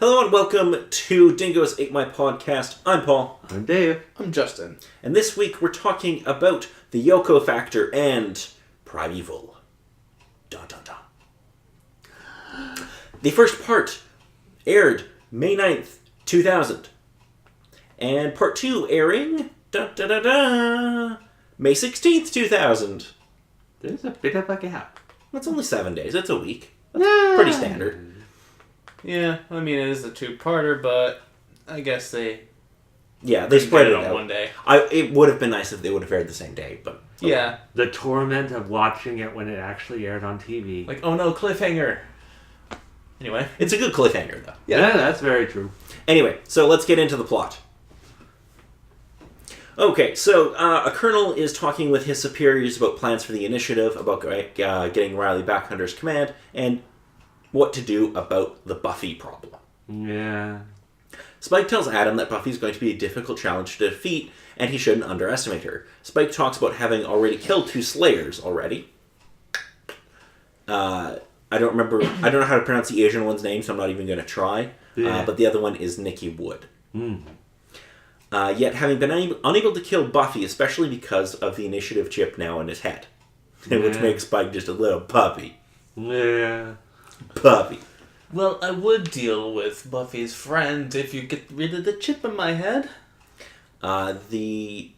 Hello and welcome to Dingoes Ate My Podcast. I'm Paul. I'm Dave. I'm Justin. And this week we're talking about the Yoko Factor and Primeval. Dun dun dun. The first part aired May 9th, 2000. And part 2 airing May 16th, 2000. There's a bit of a gap. That's only 7 days. It's a week. That's pretty standard. Yeah, I mean, it is a two-parter, but I guess they spread it on out. one day. It would have been nice if they would have aired the same day, but... Yeah. The torment of watching it when it actually aired on TV. Like, oh no, cliffhanger. Anyway. It's a good cliffhanger, though. Yeah, that's very true. Anyway, so let's get into the plot. Okay, so a colonel is talking with his superiors about plans for the initiative, about getting Riley back under his command, and what to do about the Buffy problem. Yeah. Spike tells Adam that Buffy's going to be a difficult challenge to defeat, and he shouldn't underestimate her. Spike talks about having already killed 2 Slayers already. I don't know how to pronounce the Asian one's name, so I'm not even going to try. Yeah. But the other one is Nikki Wood. Mm. Yet having been unable to kill Buffy, especially because of the initiative chip now in his head. Which makes Spike just a little puppy. Yeah. Puppy. Well, I would deal with Buffy's friend if you get rid of the chip in my head. The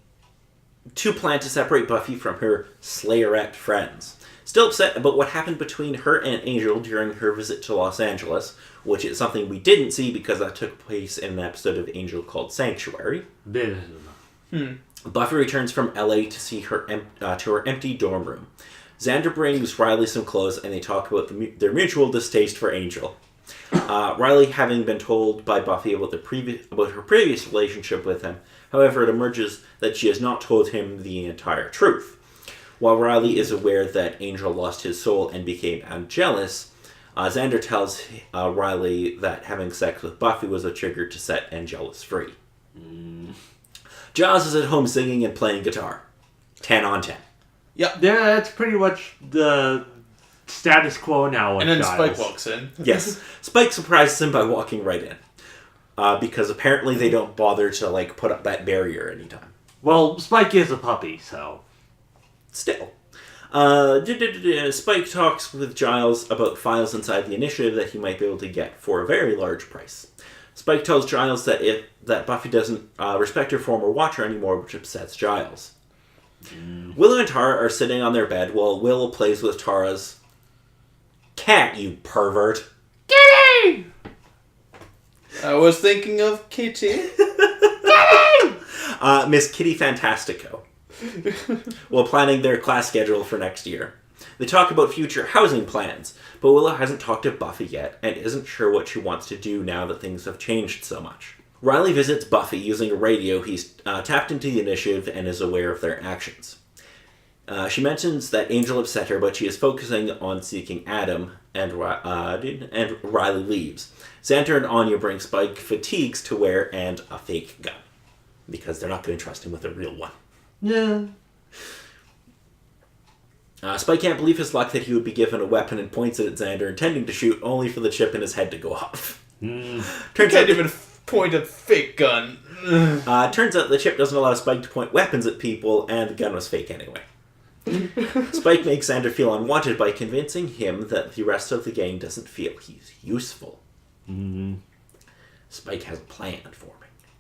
2 plan to separate Buffy from her Slayerette friends. Still upset about what happened between her and Angel during her visit to Los Angeles, which is something we didn't see because that took place in an episode of Angel called Sanctuary. Buffy returns from LA to see her to her empty dorm room. Xander brings Riley some clothes and they talk about their mutual distaste for Angel. Riley, having been told by Buffy about her previous relationship with him, however, it emerges that she has not told him the entire truth. While Riley is aware that Angel lost his soul and became jealous, Xander tells Riley that having sex with Buffy was a trigger to set Angelus free. Giles is at home singing and playing guitar. 10 on 10. Yep. Yeah, that's pretty much the status quo now. And then Giles. Spike walks in. Yes. Spike surprises him by walking right in. Because apparently they don't bother to put up that barrier anytime. Well, Spike is a puppy, so... Still. Spike talks with Giles about files inside the initiative that he might be able to get for a very large price. Spike tells Giles that Buffy doesn't respect her former watcher anymore, which upsets Giles. Willow and Tara are sitting on their bed while Willow plays with Tara's cat, you pervert. Kitty! I was thinking of Kitty. Kitty! Miss Kitty Fantastico. While planning their class schedule for next year. They talk about future housing plans, but Willow hasn't talked to Buffy yet and isn't sure what she wants to do now that things have changed so much. Riley visits Buffy using a radio. He's tapped into the initiative and is aware of their actions. She mentions that Angel upset her, but she is focusing on seeking Adam, and Riley leaves. Xander and Anya bring Spike fatigues to wear and a fake gun, because they're not going to trust him with a real one. Yeah. Spike can't believe his luck that he would be given a weapon and points it at Xander, intending to shoot, only for the chip in his head to go off. Turns out even point a fake gun. Turns out the chip doesn't allow Spike to point weapons at people, and the gun was fake anyway. Spike makes Xander feel unwanted by convincing him that the rest of the gang doesn't feel he's useful. Spike has a plan for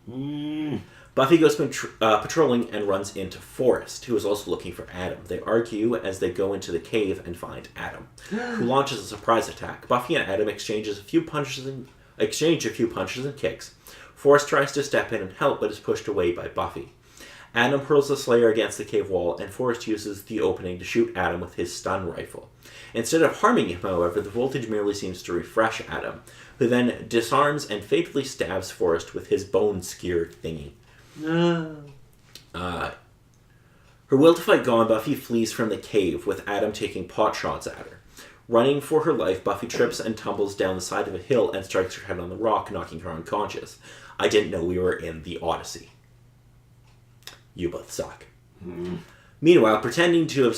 me. Buffy goes patrolling and runs into Forrest, who is also looking for Adam. They argue as they go into the cave and find Adam, who launches a surprise attack. Buffy and Adam exchange a few punches and kicks. Forrest tries to step in and help, but is pushed away by Buffy. Adam hurls the Slayer against the cave wall, and Forrest uses the opening to shoot Adam with his stun rifle. Instead of harming him, however, the voltage merely seems to refresh Adam, who then disarms and fatally stabs Forrest with his bone skewer thingy. Her will to fight gone, Buffy flees from the cave, with Adam taking pot shots at her. Running for her life, Buffy trips and tumbles down the side of a hill and strikes her head on the rock, knocking her unconscious. I didn't know we were in the Odyssey. You both suck. Meanwhile, pretending to have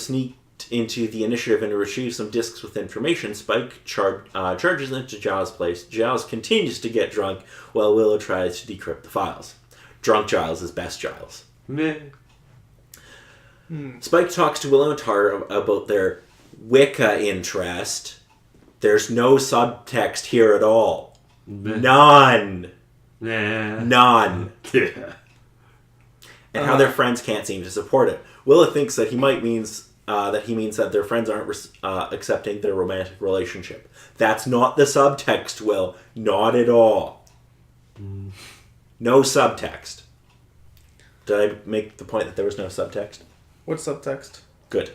into the initiative and retrieve some discs with information, Spike charges into Giles' place. Giles continues to get drunk while Willow tries to decrypt the files. Drunk Giles is best Giles. Meh. Spike talks to Willow and Tara about their Wicca interest. There's no subtext here at all. Meh. None. Nah. None. Yeah. And how their friends can't seem to support it. Willow thinks that he means that their friends aren't accepting their romantic relationship. That's not the subtext, Will. Not at all. No subtext. Did I make the point that there was no subtext? What subtext? Good.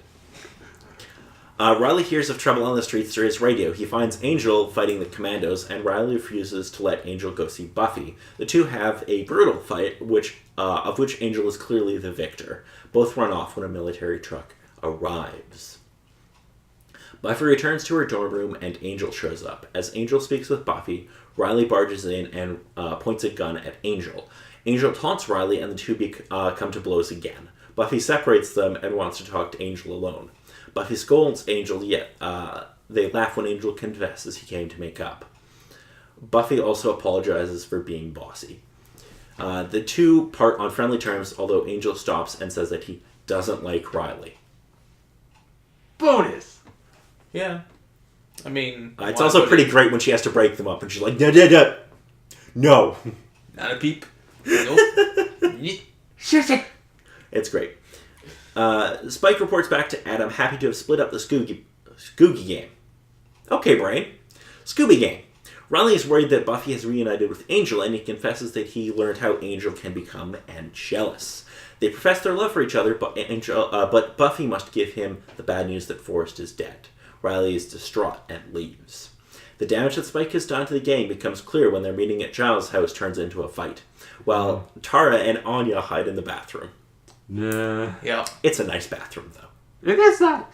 Riley hears of trouble on the streets through his radio. He finds Angel fighting the commandos, and Riley refuses to let Angel go see Buffy. The two have a brutal fight, of which Angel is clearly the victor. Both run off when a military truck arrives. Buffy returns to her dorm room, and Angel shows up. As Angel speaks with Buffy, Riley barges in and points a gun at Angel. Angel taunts Riley, and the two come to blows again. Buffy separates them and wants to talk to Angel alone. Buffy scolds Angel, yet they laugh when Angel confesses he came to make up. Buffy also apologizes for being bossy. The two part on friendly terms, although Angel stops and says that he doesn't like Riley. Bonus! Yeah. I mean... It's also pretty great when she has to break them up, and she's like, no. No. Not a peep. Nope. Shit! It's great. Spike reports back to Adam, happy to have split up the Scoogie gang. Okay, Brain. Scooby gang. Riley is worried that Buffy has reunited with Angel, and he confesses that he learned how Angel can become jealous. They profess their love for each other, but Buffy must give him the bad news that Forrest is dead. Riley is distraught and leaves. The damage that Spike has done to the gang becomes clear when their meeting at Giles' house turns into a fight, while Tara and Anya hide in the bathroom. Nah. Yeah. It's a nice bathroom, though. It is nice.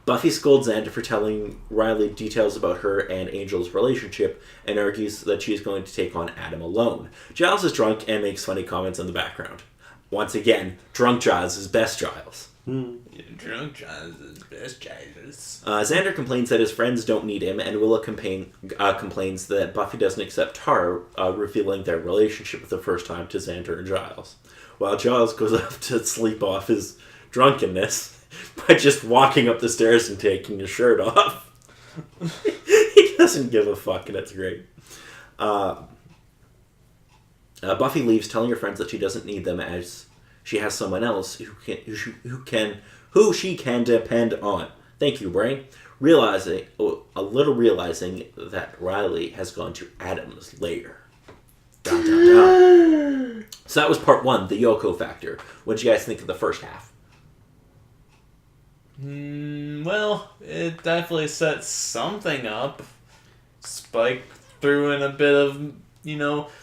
Buffy scolds Xander for telling Riley details about her and Angel's relationship and argues that she's going to take on Adam alone. Giles is drunk and makes funny comments in the background. Once again, drunk Giles is best Giles. Drunk Giles is best Giles. Xander complains that his friends don't need him, and Willow complains that Buffy doesn't accept Tara, revealing their relationship for the first time to Xander and Giles. While Giles goes up to sleep off his drunkenness by just walking up the stairs and taking his shirt off. He doesn't give a fuck, and it's great. Buffy leaves, telling her friends that she doesn't need them as she has someone else who she can depend on. Thank you, Brain. Realizing that Riley has gone to Adam's lair. Dun, dun, dun. So that was part one, the Yoko Factor. What did you guys think of the first half? Well, it definitely sets something up. Spike threw in a bit of,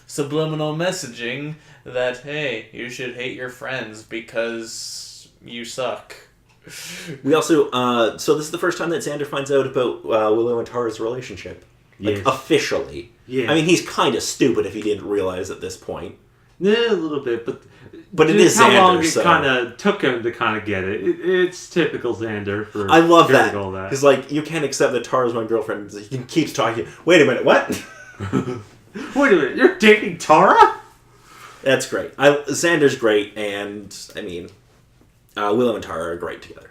subliminal messaging that, hey, you should hate your friends because you suck. We also, so this is the first time that Xander finds out about Willow and Tara's relationship. Like, Yes. officially. Yeah. I mean, he's kind of stupid if he didn't realize at this point. Yeah, a little bit, But it is how Xander, long so... it kind of took him to kind of get it. It's typical Xander for I love hearing that. all that. Because, like, you can't accept that Tara's my girlfriend. He keeps talking. Wait a minute, what? Wait a minute, you're dating Tara? That's great. Xander's great, and, I mean, Willow and Tara are great together.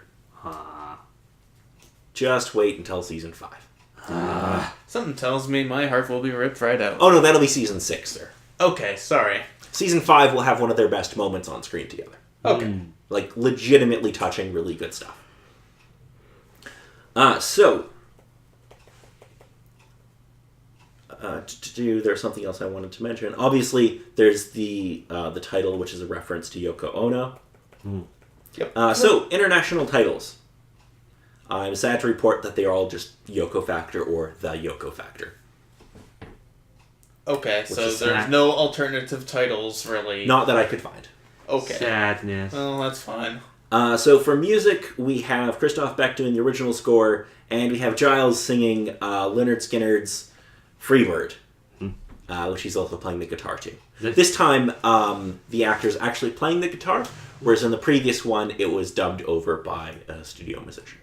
Just wait until season 5. Something tells me my heart will be ripped right out. Oh, no, that'll be season 6, sir. Okay, sorry. Season 5 will have one of their best moments on screen together. Okay. Like, legitimately touching really good stuff. There's something else I wanted to mention. Obviously, there's the title, which is a reference to Yoko Ono. Yep. So, international titles. I'm sad to report that they are all just Yoko Factor or The Yoko Factor. Okay, so is there's no alternative titles, really. Not that I could find. Okay. Sadness. Well, that's fine. So for music, we have Christoph Beck doing the original score, and we have Giles singing Lynyrd Skynyrd's Freebird. which he's also playing the guitar to. This time, the actor's actually playing the guitar, whereas in the previous one, it was dubbed over by a studio musician.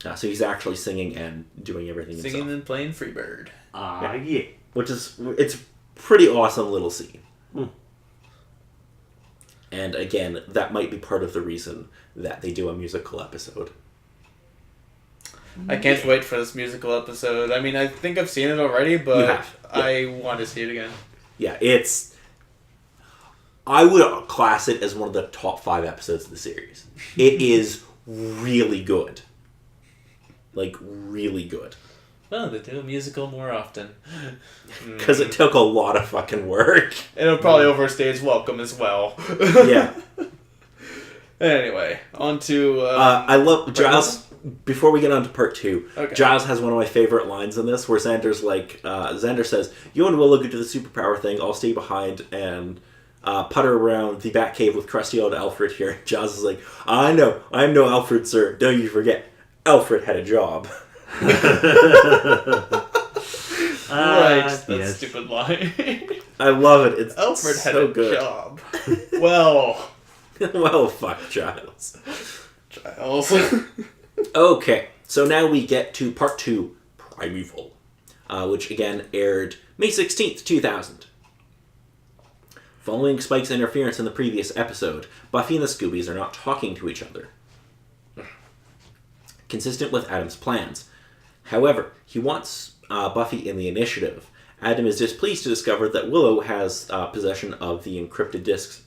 So he's actually singing and doing everything himself. Singing and playing Freebird. Yeah. It's a pretty awesome little scene. And again, that might be part of the reason that they do a musical episode. I can't wait for this musical episode. I mean, I think I've seen it already, but I want to see it again. Yeah, I would class it as one of the top 5 episodes of the series. It is really good. Like, really good. Well, they do a musical more often. Because it took a lot of fucking work. It'll probably overstay its welcome as well. Yeah. Anyway, on to... I love... Giles... Before we get on to part 2, okay. Giles has one of my favorite lines in this, where Xander's like... Xander says, "You and Willow go to the superpower thing, I'll stay behind and putter around the Batcave with crusty old Alfred here." Giles is like, "I know. I'm no Alfred, sir. Don't you forget. Alfred had a job." Right, that stupid line. I love it. It's Alfred so had a good. job. Well. Well, fuck Giles. Giles. Okay, so now we get to part 2, Primeval, which again aired May 16th, 2000. Following Spike's interference in the previous episode, Buffy and the Scoobies are not talking to each other, consistent with Adam's plans. However, he wants Buffy in the initiative. Adam is displeased to discover that Willow has possession of the encrypted discs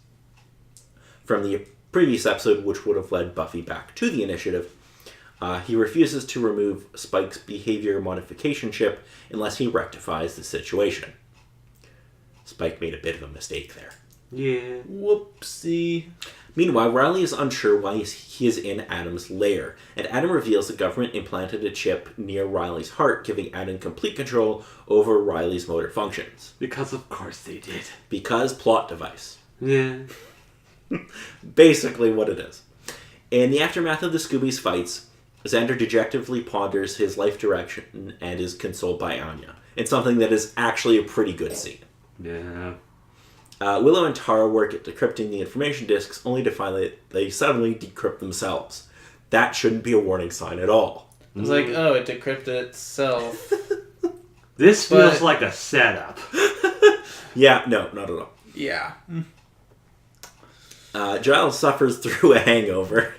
from the previous episode, which would have led Buffy back to the initiative. He refuses to remove Spike's behavior modification chip unless he rectifies the situation. Spike made a bit of a mistake there. Yeah. Whoopsie. Meanwhile, Riley is unsure why he is in Adam's lair, and Adam reveals the government implanted a chip near Riley's heart, giving Adam complete control over Riley's motor functions. Because of course they did. Because plot device. Yeah. Basically what it is. In the aftermath of the Scoobies' fights, Xander dejectedly ponders his life direction and is consoled by Anya. It's something that is actually a pretty good scene. Yeah. Willow and Tara work at decrypting the information disks, only to find that they suddenly decrypt themselves. That shouldn't be a warning sign at all. It's like, oh, it decrypted itself. This feels like a setup. Yeah, no, not at all. Yeah. Giles suffers through a hangover.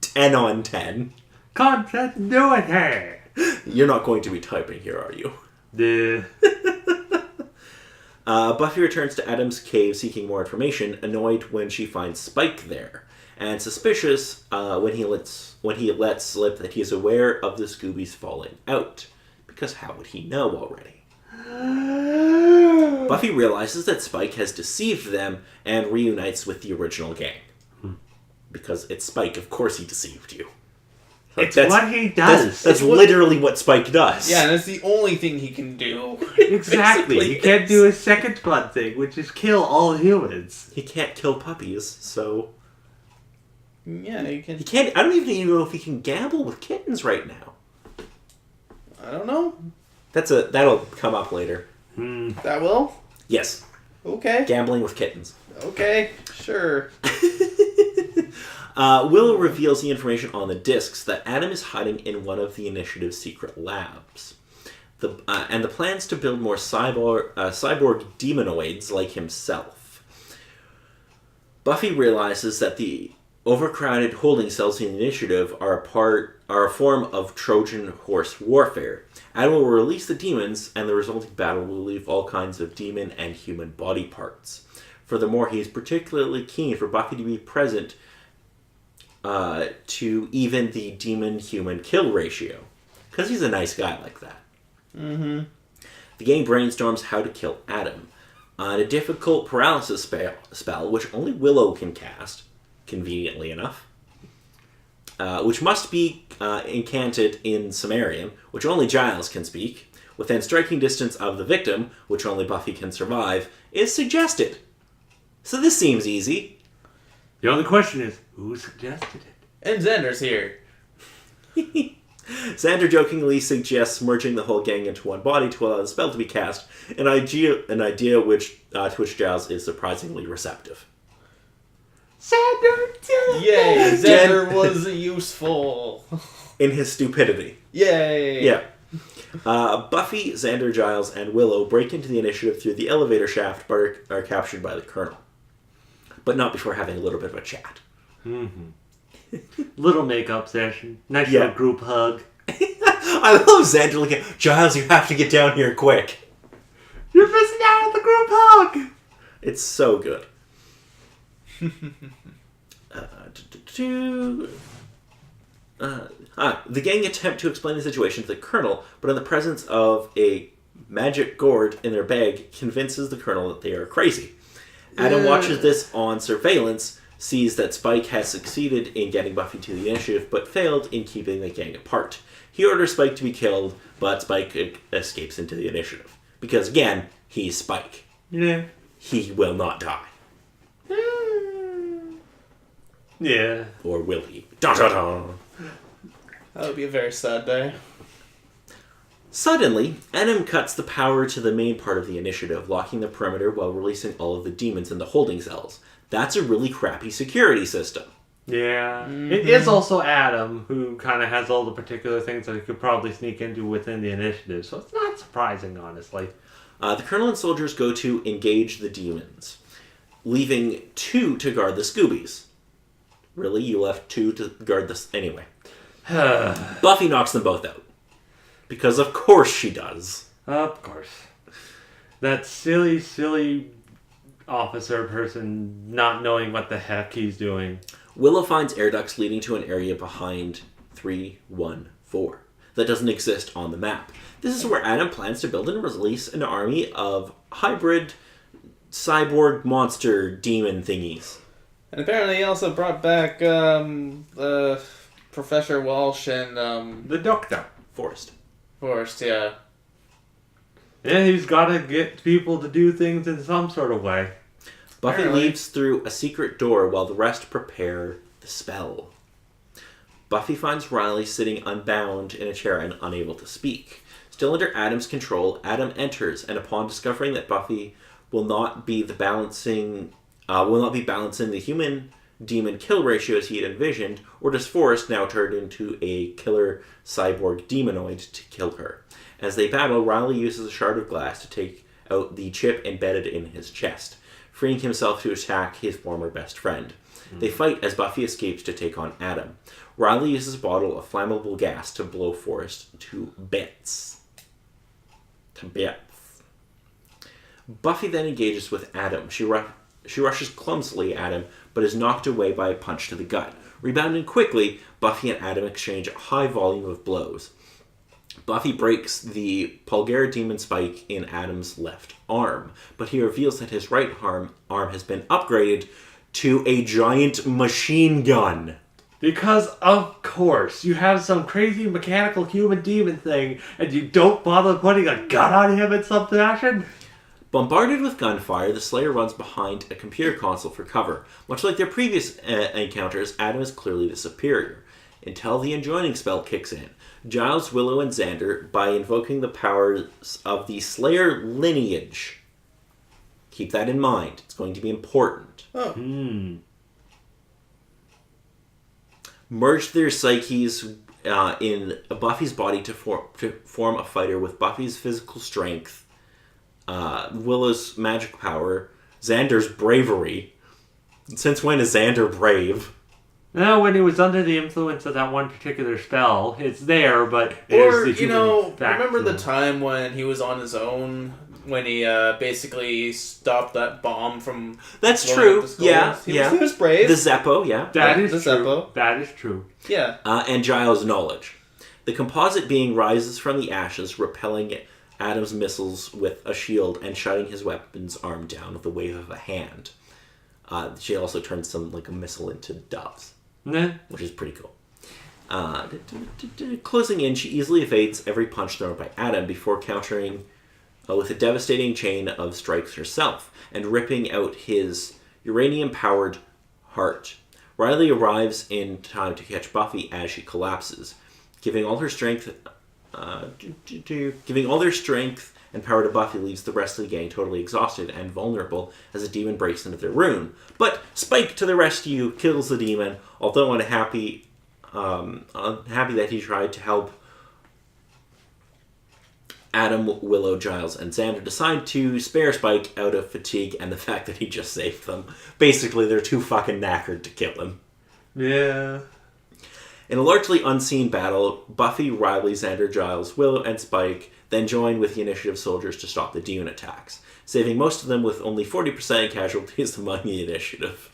10 on 10. Continuity! You're not going to be typing here, are you? The... Buffy returns to Adam's cave seeking more information, annoyed when she finds Spike there, and suspicious when he lets slip that he is aware of the Scoobies falling out, because how would he know already? Buffy realizes that Spike has deceived them and reunites with the original gang. Because it's Spike, of course he deceived you. It's what he does. That's literally what Spike does. Yeah, and that's the only thing he can do. Exactly. He can't do his second blood thing, which is kill all humans. He can't kill puppies, so... Yeah, he can... He can't... I don't even know if he can gamble with kittens right now. I don't know. That'll come up later. That will? Yes. Okay. Gambling with kittens. Okay, sure. Willow reveals the information on the discs that Adam is hiding in one of the Initiative's secret labs. And the plans to build more cyborg demonoids like himself. Buffy realizes that the overcrowded holding cells in the Initiative are a form of Trojan horse warfare. Adam will release the demons, and the resulting battle will leave all kinds of demon and human body parts. Furthermore, he is particularly keen for Buffy to be present to even the demon-human kill ratio. Because he's a nice guy like that. Mm-hmm. The gang brainstorms how to kill Adam. On a difficult paralysis spell, which only Willow can cast, conveniently enough, which must be incanted in Sumerian, which only Giles can speak, within striking distance of the victim, which only Buffy can survive, is suggested. So this seems easy. The only question is, who suggested it? And Xander's here. Xander jokingly suggests merging the whole gang into one body to allow the spell to be cast, an idea which to which Giles is surprisingly receptive. Xander! Yay! Xander was useful. In his stupidity. Yay! Yeah. Buffy, Xander, Giles, and Willow break into the initiative through the elevator shaft, but are captured by the Colonel. But not before having a little bit of a chat. Little makeup session. Nice Yeah. little group hug. I love Xander looking at Giles, you have to get down here quick. You're missing out on the group hug! It's so good. The gang attempt to explain the situation to the Colonel, but in the presence of a magic gourd in their bag, convinces the Colonel that they are crazy. Adam watches this on surveillance, sees that Spike has succeeded in getting Buffy to the initiative, but failed in keeping the gang apart. He orders Spike to be killed, but Spike escapes into the initiative. Because, again, he's Spike. Yeah. He will not die. Yeah. Or will he? Dun, dun, dun. That would be a very sad day. Suddenly, Adam cuts the power to the main part of the initiative, locking the perimeter while releasing all of the demons in the holding cells. That's a really crappy security system. Yeah. It is also Adam, who kind of has all the particular things that he could probably sneak into within the initiative, so it's not surprising, honestly. The Colonel and soldiers go to engage the demons, leaving 2 to guard the Scoobies. Really? You left 2 to guard this? Anyway. Buffy knocks them both out. Because of course she does. Of course. That silly officer person not knowing what the heck he's doing. Willow finds air ducts leading to an area behind 314 that doesn't exist on the map. This is where Adam plans to build and release an army of hybrid cyborg monster demon thingies. And apparently he also brought back Professor Walsh and The Doctor. Forrest. Forrest, yeah. Yeah, he's got to get people to do things in some sort of way. Buffy Apparently. leaves through a secret door while the rest prepare the spell. Buffy finds Riley sitting unbound in a chair and unable to speak. Still under Adam's control, Adam enters, and upon discovering that Buffy will not be balancing the human demon kill ratio as he had envisioned, orders Forrest, now turned into a killer cyborg demonoid, to kill her. As they battle, Riley uses a shard of glass to take out the chip embedded in his chest, freeing himself to attack his former best friend. They fight as Buffy escapes to take on Adam. Riley uses a bottle of flammable gas to blow Forrest to bits. Buffy then engages with Adam. She rushes clumsily at him, but is knocked away by a punch to the gut. Rebounding quickly, Buffy and Adam exchange a high volume of blows. Buffy breaks the Pulgara demon spike in Adam's left arm, but he reveals that his right arm has been upgraded to a giant machine gun. Because, of course, you have some crazy mechanical human demon thing, and you don't bother putting a gun on him in some fashion? Bombarded with gunfire, the Slayer runs behind a computer console for cover. Much like their previous encounters, Adam is clearly the superior, until the enjoining spell kicks in. Giles, Willow, and Xander, by invoking the powers of the Slayer lineage. Keep that in mind. It's going to be important. Merge their psyches in Buffy's body to form a fighter with Buffy's physical strength, Willow's magic power, Xander's bravery. Since when is Xander brave? No, when he was under the influence of that one particular spell, it's there, but Or, the you know, fact remember to the him. time when he was on his own? When he basically stopped that bomb from That's blowing true. up the skulls? Yeah, He was brave. The Zeppo, yeah. That Yeah, is the true. Zeppo. That is true. Yeah. And Giles' knowledge. The composite being rises from the ashes, repelling Adam's missiles with a shield and shutting his weapon's arm down with a wave of a hand. She also turns a missile into doves, Nah. which is pretty cool. Closing in, she easily evades every punch thrown by Adam before countering with a devastating chain of strikes herself and ripping out his uranium-powered heart. Riley arrives in time to catch Buffy as she collapses, Giving all their strength and power to Buffy leaves the rest of the gang totally exhausted and vulnerable as a demon breaks into their room. But Spike, to the rescue, kills the demon, although unhappy that he tried to help. Adam, Willow, Giles, and Xander decide to spare Spike out of fatigue and the fact that he just saved them. Basically, they're too fucking knackered to kill him. Yeah. In a largely unseen battle, Buffy, Riley, Xander, Giles, Willow, and Spike then join with the initiative soldiers to stop the demon attacks, saving most of them with only 40% casualties among the initiative.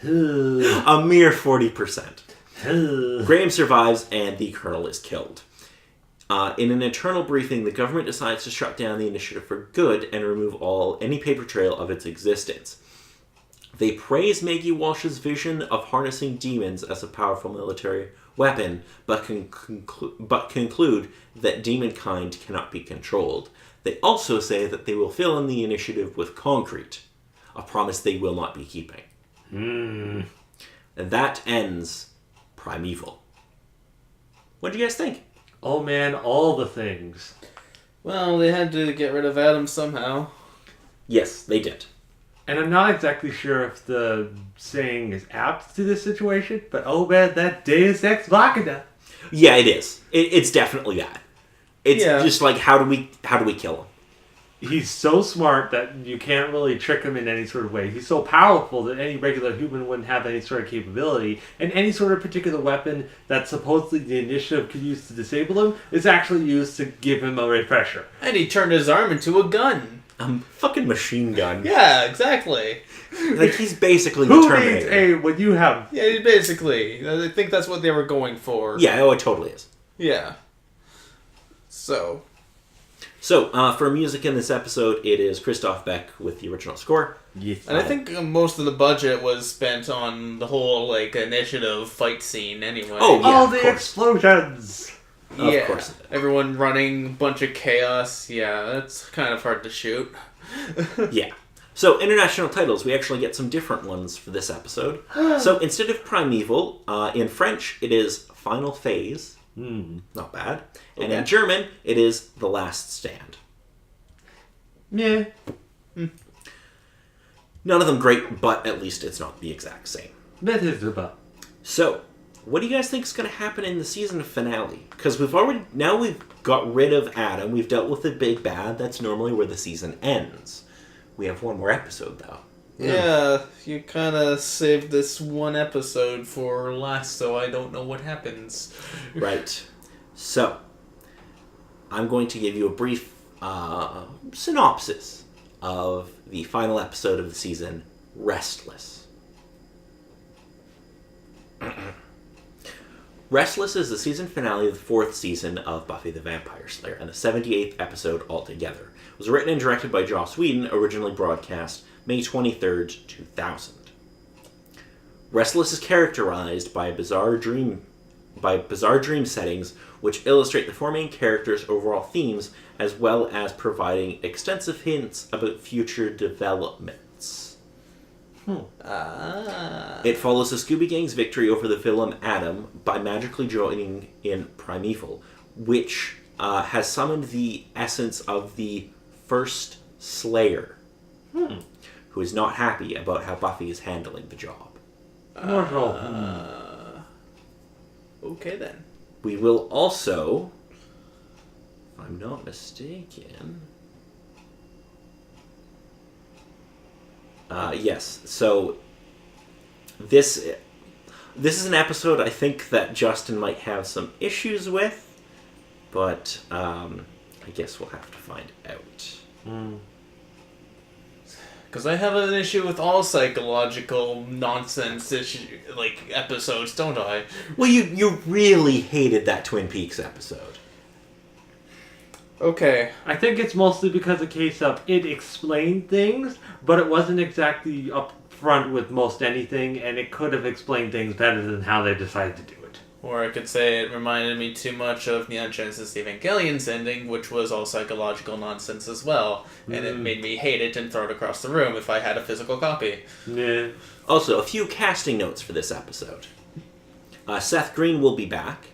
A mere 40%. Graham survives and the Colonel is killed. In an internal briefing, the government decides to shut down the initiative for good and remove any paper trail of its existence. They praise Maggie Walsh's vision of harnessing demons as a powerful military weapon, but conclude that demonkind cannot be controlled. They also say that they will fill in the initiative with concrete, a promise they will not be keeping. And that ends Primeval. What do you guys think? Oh man, all the things. Well, they had to get rid of Adam somehow. Yes, they did. And I'm not exactly sure if the saying is apt to this situation, but oh man, that Deus Ex Machina. Yeah, it is. It's definitely that. It's just like, how do we kill him? He's so smart that you can't really trick him in any sort of way. He's so powerful that any regular human wouldn't have any sort of capability. And any sort of particular weapon that supposedly the initiative could use to disable him is actually used to give him a refresher. And he turned his arm into a gun. Fucking machine gun. Yeah, exactly. Like, he's basically the Who Terminator. needs a when you have... Yeah, basically. I think that's what they were going for. Yeah, it totally is. Yeah. So, for music in this episode, it is Christoph Beck with the original score. Yes. and I think most of the budget was spent on the whole, initiative fight scene anyway. Oh, yeah, all of the course. explosions! Yeah. Of course. Everyone running, bunch of chaos. Yeah, that's kind of hard to shoot. Yeah. So, international titles, we actually get some different ones for this episode. So, instead of Primeval, in French, it is Final Phase. Not bad. And in German, it is The Last Stand. Yeah. None of them great, but at least it's not the exact same. That is about. So, what do you guys think is going to happen in the season finale? Because we've got rid of Adam, we've dealt with the big bad, that's normally where the season ends. We have one more episode, though. Yeah, you kind of saved this one episode for last, so I don't know what happens. Right. So, I'm going to give you a brief synopsis of the final episode of the season, Restless. Restless is the season finale of the 4th season of Buffy the Vampire Slayer, and the 78th episode altogether. It was written and directed by Joss Whedon, originally broadcast May 23rd, 2000. Restless is characterized by bizarre dream settings which illustrate the four main characters' overall themes, as well as providing extensive hints about future developments. It follows the Scooby Gang's victory over the villain Adam by magically joining in Primeval, which has summoned the essence of the first Slayer, who is not happy about how Buffy is handling the job. Okay then. We will also, if I'm not mistaken... yes, so this is an episode I think that Justin might have some issues with, but I guess we'll have to find out. Because I have an issue with all psychological nonsense episodes, don't I? Well, you really hated that Twin Peaks episode. Okay. I think it's mostly because a case of it explained things, but it wasn't exactly upfront with most anything, and it could have explained things better than how they decided to do it. Or I could say it reminded me too much of Neon Genesis Evangelion's ending, which was all psychological nonsense as well, and it made me hate it and throw it across the room if I had a physical copy. Yeah. Also, a few casting notes for this episode. Seth Green will be back.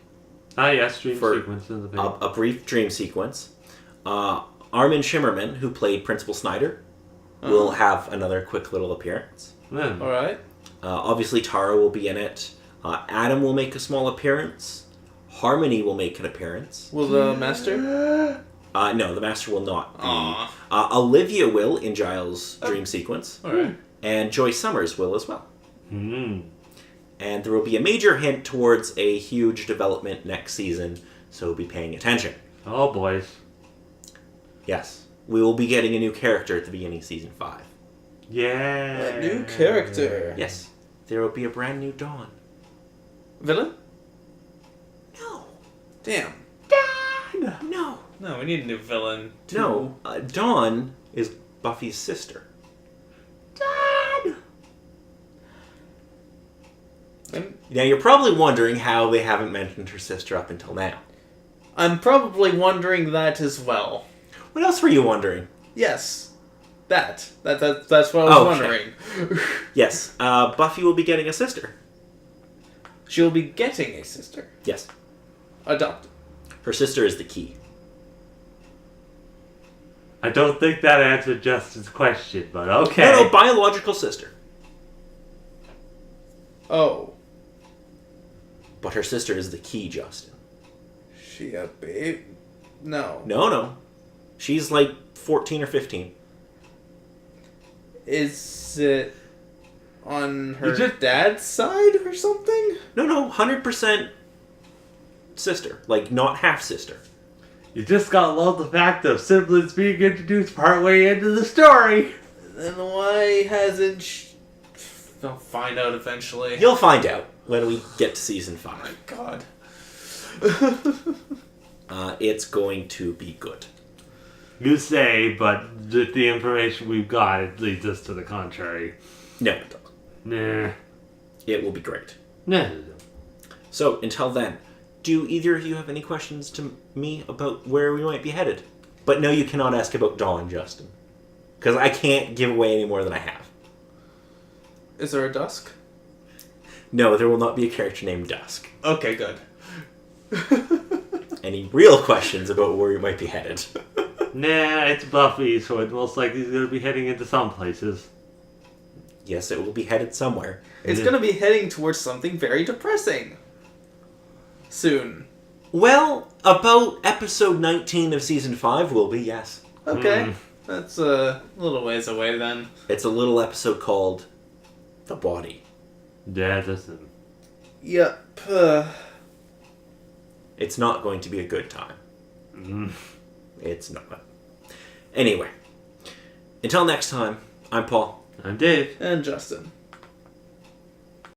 Ah, yes, dream For sequence in the thing. a brief dream sequence. Armin Shimmerman, who played Principal Snyder, will have another quick little appearance. Yeah. All right. Obviously, Tara will be in it. Adam will make a small appearance. Harmony will make an appearance. Will the master? No, the Master will not be. Aw. Olivia will in Giles' dream sequence. All right. And Joyce Summers will as well. Hmm. And there will be a major hint towards a huge development next season, so be paying attention. Oh, boys. Yes, we will be getting a new character at the beginning of season 5. Yeah. A new character. Yes, there will be a brand new Dawn. Villain? No. Damn. Dad! No. No, we need a new villain. No, Dawn is Buffy's sister. Dad! Now, you're probably wondering how they haven't mentioned her sister up until now. I'm probably wondering that as well. What else were you wondering? Yes. That's what I was Okay. wondering. Yes, Buffy will be getting a sister. She'll be getting a sister. Yes. Adopted. Her sister is the key. I don't think that answered Justin's question, but okay. No, biological sister. Oh. But her sister is the key, Justin. She a babe? No. No. She's like 14 or 15. Is it on her You just- dad's side or something? No, 100% sister. Like, not half-sister. You just gotta love the fact of siblings being introduced partway into the story. Then why hasn't I'll find out eventually. You'll find out when we get to season 5. God. It's going to be good. You say, but with the information we've got, it leads us to the contrary. No, it doesn't. Nah. It will be great. Nah. So, until then, do either of you have any questions to me about where we might be headed? But no, you cannot ask about Dawn, Justin. Because I can't give away any more than I have. Is there a Dusk? No, there will not be a character named Dusk. Okay, good. Any real questions about where we might be headed? Nah, it's Buffy, so it most likely is going to be heading into some places. Yes, it will be headed somewhere. It's gonna be heading towards something very depressing. Soon. Well, about episode 19 of season 5 will be, yes. Okay. That's a little ways away then. It's a little episode called The Body. Yeah, listen. Yep. It's not going to be a good time. It's not. Anyway, until next time, I'm Paul. I'm Dave. And Justin.